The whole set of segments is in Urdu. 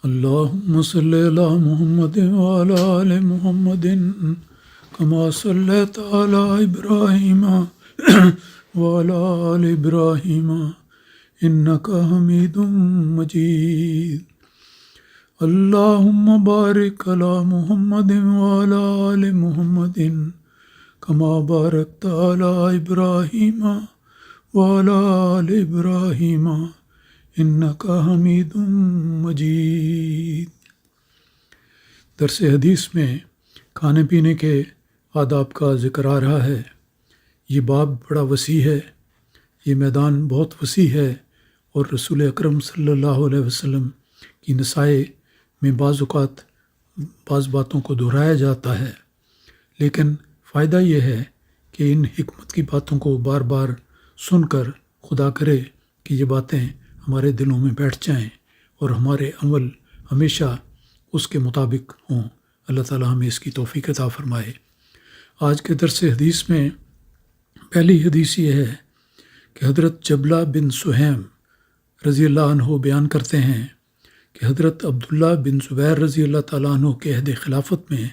اللهم صل على محمد وعلى آل محمد كما صليت على إبراهيم وعلى آل إبراهيم إنك حميد مجيد. اللهم بارك على محمد وعلى آل محمد كما باركت على إبراهيم وعلى آل إبراهيم انک حمید مجید. درس حدیث میں کھانے پینے کے آداب کا ذکر آ رہا ہے. یہ باب بڑا وسیع ہے، یہ میدان بہت وسیع ہے، اور رسول اکرم صلی اللہ علیہ وسلم کی نصائح میں بعض اوقات بعض باتوں کو دہرایا جاتا ہے، لیکن فائدہ یہ ہے کہ ان حکمت کی باتوں کو بار بار سن کر خدا کرے کہ یہ باتیں ہمارے دلوں میں بیٹھ جائیں اور ہمارے عمل ہمیشہ اس کے مطابق ہوں. اللہ تعالیٰ ہمیں اس کی توفیق عطا فرمائے. آج کے درس حدیث میں پہلی حدیث یہ ہے کہ حضرت جبلہ بن سہیم رضی اللہ عنہ بیان کرتے ہیں کہ حضرت عبداللہ بن زبیر رضی اللہ تعالیٰ عنہ کے عہد خلافت میں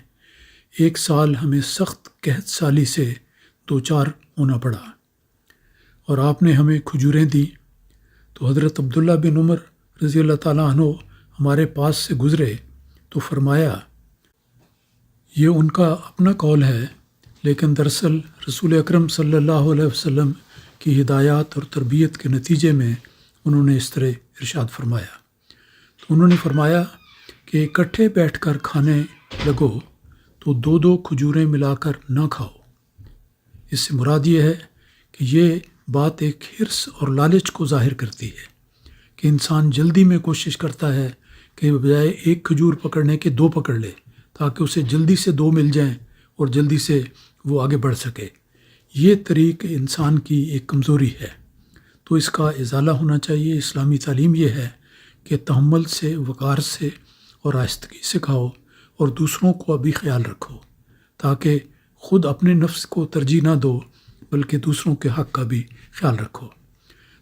ایک سال ہمیں سخت قحط سالی سے دوچار ہونا پڑا اور آپ نے ہمیں کھجوریں دیں. تو حضرت عبداللہ بن عمر رضی اللہ تعالیٰ عنہ ہمارے پاس سے گزرے تو فرمایا، یہ ان کا اپنا قول ہے، لیکن دراصل رسول اکرم صلی اللہ علیہ وسلم کی ہدایات اور تربیت کے نتیجے میں انہوں نے اس طرح ارشاد فرمایا. تو انہوں نے فرمایا کہ اکٹھے بیٹھ کر کھانے لگو تو دو دو کھجوریں ملا کر نہ کھاؤ. اس سے مراد یہ ہے کہ یہ بات ایک حرص اور لالچ کو ظاہر کرتی ہے کہ انسان جلدی میں کوشش کرتا ہے کہ بجائے ایک کھجور پکڑنے کے دو پکڑ لے تاکہ اسے جلدی سے دو مل جائیں اور جلدی سے وہ آگے بڑھ سکے. یہ طریق انسان کی ایک کمزوری ہے، تو اس کا ازالہ ہونا چاہیے. اسلامی تعلیم یہ ہے کہ تحمل سے، وقار سے اور آہستگی سے کھاؤ اور دوسروں کو بھی خیال رکھو تاکہ خود اپنے نفس کو ترجیح نہ دو بلکہ دوسروں کے حق کا بھی خیال رکھو.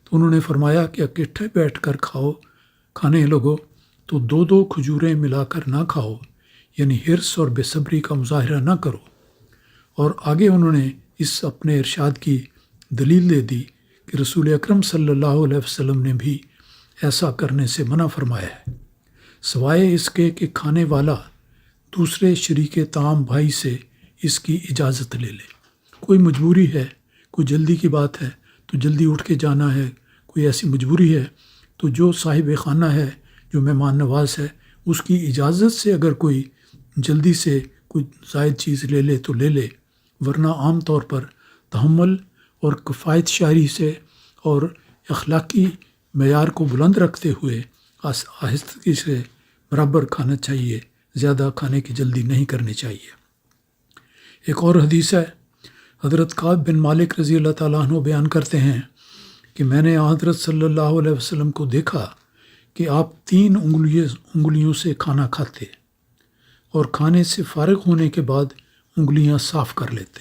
تو انہوں نے فرمایا کہ اکٹھے بیٹھ کر کھانے لگو تو دو دو کھجوریں ملا کر نہ کھاؤ، یعنی حرص اور بے صبری کا مظاہرہ نہ کرو. اور آگے انہوں نے اس اپنے ارشاد کی دلیل دے دی کہ رسول اکرم صلی اللہ علیہ وسلم نے بھی ایسا کرنے سے منع فرمایا ہے، سوائے اس کے کہ کھانے والا دوسرے شریک طعام بھائی سے اس کی اجازت لے لے. کوئی مجبوری ہے، کوئی جلدی کی بات ہے تو جلدی اٹھ کے جانا ہے، کوئی ایسی مجبوری ہے، تو جو صاحب خانہ ہے، جو مہمان نواز ہے، اس کی اجازت سے اگر کوئی جلدی سے کوئی زائد چیز لے لے تو لے لے، ورنہ عام طور پر تحمل اور کفایت شعری سے اور اخلاقی معیار کو بلند رکھتے ہوئے آہستگی سے برابر کھانا چاہیے، زیادہ کھانے کی جلدی نہیں کرنی چاہیے. ایک اور حدیث ہے، حضرت کعب بن مالک رضی اللہ تعالیٰ عنہ بیان کرتے ہیں کہ میں نے حضرت صلی اللہ علیہ وسلم کو دیکھا کہ آپ 3 انگلیوں سے کھانا کھاتے اور کھانے سے فارغ ہونے کے بعد انگلیاں صاف کر لیتے.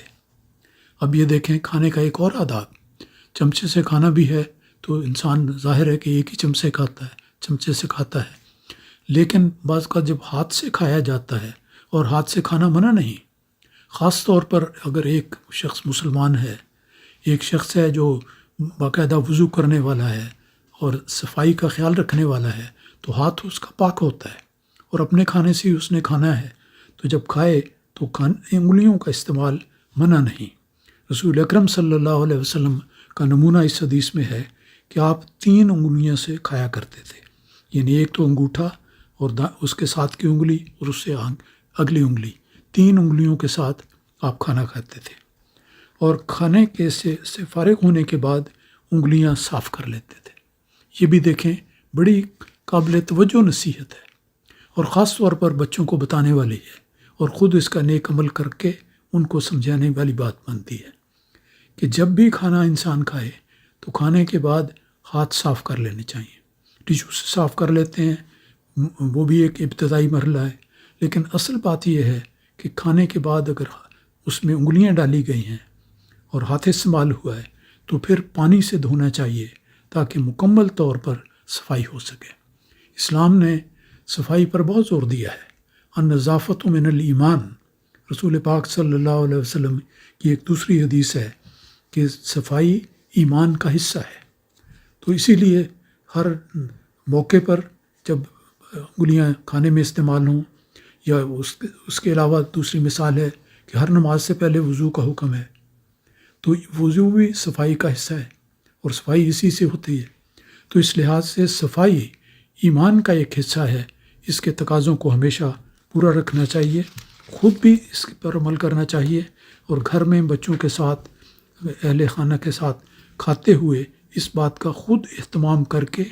اب یہ دیکھیں کھانے کا ایک اور آداب، چمچے سے کھانا بھی ہے تو انسان ظاہر ہے کہ ایک ہی چمچے سے کھاتا ہے، لیکن بعض کا جب ہاتھ سے کھایا جاتا ہے، اور ہاتھ سے کھانا منع نہیں، خاص طور پر اگر ایک شخص مسلمان ہے، ایک شخص ہے جو باقاعدہ وضو کرنے والا ہے اور صفائی کا خیال رکھنے والا ہے، تو ہاتھ اس کا پاک ہوتا ہے اور اپنے کھانے سے ہی اس نے کھانا ہے، تو جب کھائے تو انگلیوں کا استعمال منع نہیں. رسول اکرم صلی اللہ علیہ وسلم کا نمونہ اس حدیث میں ہے کہ آپ 3 انگلیوں سے کھایا کرتے تھے، یعنی ایک تو انگوٹھا اور اس کے ساتھ کی انگلی اور اس سے اگلی انگلی، 3 انگلیوں کے ساتھ آپ کھانا کھاتے تھے، اور کھانے کے سے فارغ ہونے کے بعد انگلیاں صاف کر لیتے تھے. یہ بھی دیکھیں بڑی قابل توجہ نصیحت ہے اور خاص طور پر بچوں کو بتانے والی ہے، اور خود اس کا نیک عمل کر کے ان کو سمجھانے والی بات بنتی ہے کہ جب بھی کھانا انسان کھائے تو کھانے کے بعد ہاتھ صاف کر لینے چاہیے. ٹیشو سے صاف کر لیتے ہیں، وہ بھی ایک ابتدائی مرحلہ ہے، لیکن اصل بات یہ ہے کہ کھانے کے بعد اگر اس میں انگلیاں ڈالی گئی ہیں اور ہاتھ استعمال ہوا ہے تو پھر پانی سے دھونا چاہیے تاکہ مکمل طور پر صفائی ہو سکے. اسلام نے صفائی پر بہت زور دیا ہے۔ النظافت من الایمان، رسول پاک صلی اللہ علیہ وسلم کی ایک دوسری حدیث ہے کہ صفائی ایمان کا حصہ ہے۔ تو اسی لیے ہر موقع پر جب انگلیاں کھانے میں استعمال ہوں، یا اس کے علاوہ دوسری مثال ہے کہ ہر نماز سے پہلے وضو کا حکم ہے، تو وضو بھی صفائی کا حصہ ہے اور صفائی اسی سے ہوتی ہے۔ تو اس لحاظ سے صفائی ایمان کا ایک حصہ ہے، اس کے تقاضوں کو ہمیشہ پورا رکھنا چاہیے، خود بھی اس پر عمل کرنا چاہیے، اور گھر میں بچوں کے ساتھ، اہل خانہ کے ساتھ کھاتے ہوئے اس بات کا خود اہتمام کر کے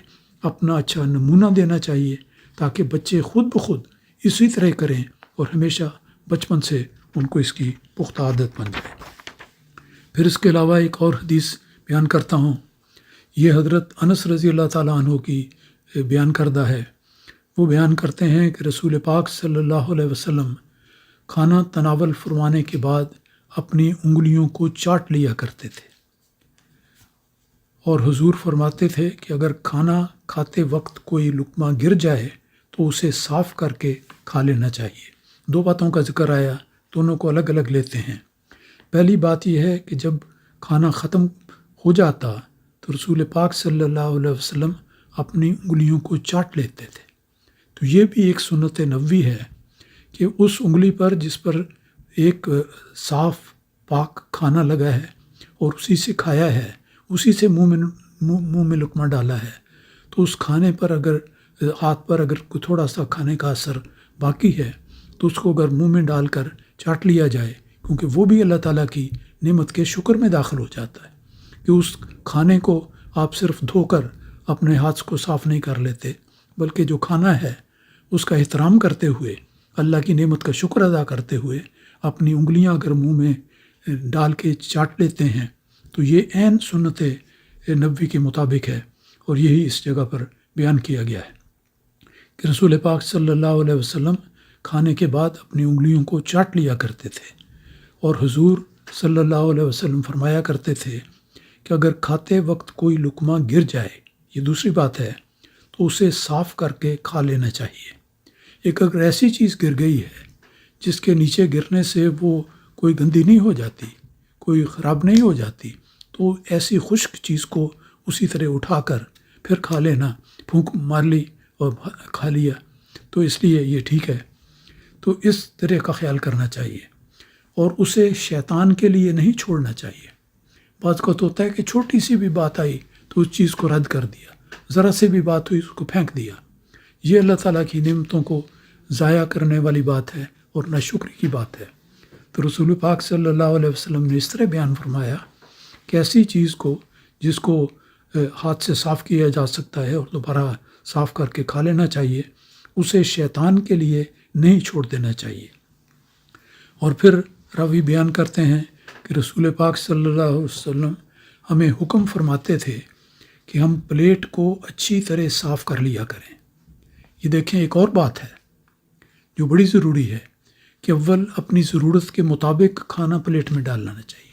اپنا اچھا نمونہ دینا چاہیے، تاکہ بچے خود بخود اسی طرح کریں اور ہمیشہ بچپن سے ان کو اس کی پختہ عادت بن جائے۔ پھر اس کے علاوہ ایک اور حدیث بیان کرتا ہوں، یہ حضرت انس رضی اللہ تعالیٰ عنہ کی بیان کردہ ہے۔ وہ بیان کرتے ہیں کہ رسول پاک صلی اللہ علیہ وسلم کھانا تناول فرمانے کے بعد اپنی انگلیوں کو چاٹ لیا کرتے تھے، اور حضور فرماتے تھے کہ اگر کھانا کھاتے وقت کوئی لقمہ گر جائے تو اسے صاف کر کے کھا لینا چاہیے۔ دو باتوں کا ذکر آیا، دونوں کو الگ الگ لیتے ہیں۔ پہلی بات یہ ہے کہ جب کھانا ختم ہو جاتا تو رسول پاک صلی اللہ علیہ وسلم اپنی انگلیوں کو چاٹ لیتے تھے۔ تو یہ بھی ایک سنت نبوی ہے کہ اس انگلی پر جس پر ایک صاف پاک کھانا لگا ہے اور اسی سے کھایا ہے، اسی سے منہ میں لقمہ ڈالا ہے، تو اس کھانے پر اگر ہاتھ پر اگر کوئی تھوڑا سا کھانے کا اثر باقی ہے تو اس کو اگر منہ میں ڈال کر چاٹ لیا جائے، کیونکہ وہ بھی اللہ تعالیٰ کی نعمت کے شکر میں داخل ہو جاتا ہے کہ اس کھانے کو آپ صرف دھو کر اپنے ہاتھ کو صاف نہیں کر لیتے، بلکہ جو کھانا ہے اس کا احترام کرتے ہوئے، اللہ کی نعمت کا شکر ادا کرتے ہوئے اپنی انگلیاں اگر منہ میں ڈال کے چاٹ لیتے ہیں تو یہ عین سنت نبوی کے مطابق ہے، اور یہی اس جگہ پر بیان کیا گیا ہے کہ رسول پاک صلی اللہ علیہ وسلم کھانے کے بعد اپنی انگلیوں کو چاٹ لیا کرتے تھے، اور حضور صلی اللہ علیہ وسلم فرمایا کرتے تھے کہ اگر کھاتے وقت کوئی لقمہ گر جائے، یہ دوسری بات ہے، تو اسے صاف کر کے کھا لینا چاہیے۔ ایک اگر ایسی چیز گر گئی ہے جس کے نیچے گرنے سے وہ کوئی گندی نہیں ہو جاتی، کوئی خراب نہیں ہو جاتی، تو ایسی خشک چیز کو اسی طرح اٹھا کر پھر کھا لینا، پھونک مار لی اور کھا لیا، تو اس لیے یہ ٹھیک ہے۔ تو اس طرح کا خیال کرنا چاہیے، اور اسے شیطان کے لیے نہیں چھوڑنا چاہیے۔ بعض کا تو ہوتا ہے کہ چھوٹی سی بھی بات آئی تو اس چیز کو رد کر دیا، ذرا سے بھی بات ہوئی اس کو پھینک دیا۔ یہ اللہ تعالیٰ کی نعمتوں کو ضائع کرنے والی بات ہے اور ناشکری کی بات ہے۔ تو رسول پاک صلی اللہ علیہ وسلم نے اس طرح بیان فرمایا کہ ایسی چیز کو جس کو ہاتھ سے صاف کیا جا سکتا ہے اور دوبارہ صاف کر کے کھا لینا چاہیے، اسے شیطان کے لیے نہیں چھوڑ دینا چاہیے۔ اور پھر راوی بیان کرتے ہیں کہ رسول پاک صلی اللہ علیہ وسلم ہمیں حکم فرماتے تھے کہ ہم پلیٹ کو اچھی طرح صاف کر لیا کریں۔ یہ دیکھیں ایک اور بات ہے جو بڑی ضروری ہے کہ اول اپنی ضرورت کے مطابق کھانا پلیٹ میں ڈالنا چاہیے۔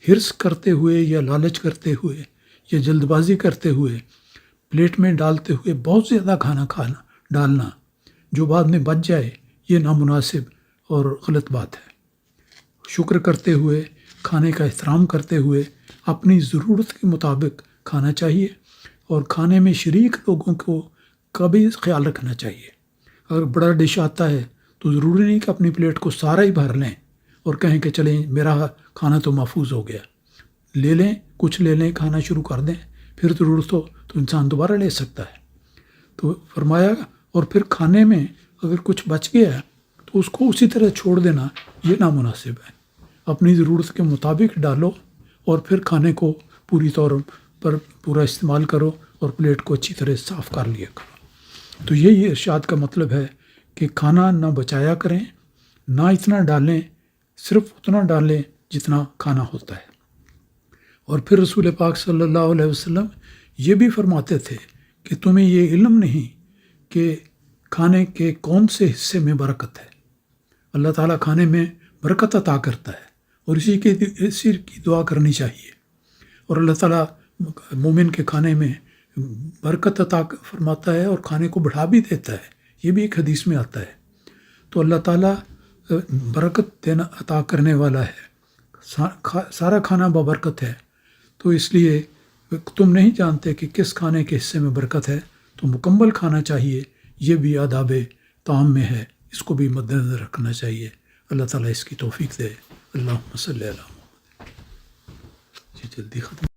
حرص کرتے ہوئے یا لالچ کرتے ہوئے یا جلد بازی کرتے ہوئے پلیٹ میں ڈالتے ہوئے بہت زیادہ کھانا ڈالنا جو بعد میں بچ جائے، یہ نامناسب اور غلط بات ہے۔ شکر کرتے ہوئے، کھانے کا احترام کرتے ہوئے اپنی ضرورت کے مطابق کھانا چاہیے، اور کھانے میں شریک لوگوں کو کا بھی خیال رکھنا چاہیے۔ اگر بڑا ڈش آتا ہے تو ضروری نہیں کہ اپنی پلیٹ کو سارا ہی بھر لیں اور کہیں کہ چلیں میرا کھانا تو محفوظ ہو گیا۔ لے لیں، کچھ لے لیں، کھانا شروع کر دیں، پھر ضرورت ہو تو انسان دوبارہ لے سکتا ہے۔ تو فرمایا، اور پھر کھانے میں اگر کچھ بچ گیا تو اس کو اسی طرح چھوڑ دینا یہ نامناسب ہے۔ اپنی ضرورت کے مطابق ڈالو اور پھر کھانے کو پوری طور پر پورا استعمال کرو اور پلیٹ کو اچھی طرح صاف کر لیا کرو۔ تو یہی ارشاد کا مطلب ہے کہ کھانا نہ بچایا کریں، نہ اتنا ڈالیں، صرف اتنا ڈالیں جتنا کھانا ہوتا ہے۔ اور پھر رسول پاک صلی اللہ علیہ وسلم یہ بھی فرماتے تھے کہ تمہیں یہ علم نہیں کہ کھانے کے کون سے حصے میں برکت ہے۔ اللہ تعالیٰ کھانے میں برکت عطا کرتا ہے، اور اسی کی دعا کرنی چاہیے۔ اور اللہ تعالیٰ مومن کے کھانے میں برکت عطا فرماتا ہے اور کھانے کو بڑھا بھی دیتا ہے، یہ بھی ایک حدیث میں آتا ہے. تو اللہ تعالیٰ برکت دینا عطا کرنے والا ہے، سارا کھانا بابرکت ہے. تو اس لیے تم نہیں جانتے کہ کس کھانے کے حصے میں برکت ہے، تو مکمل کھانا چاہیے. یہ بھی آداب طعام میں ہے، اس کو بھی مد نظر رکھنا چاہیے. اللہ تعالیٰ اس کی توفیق دے. اللہم صلی علی محمد. جی جلدی ختم.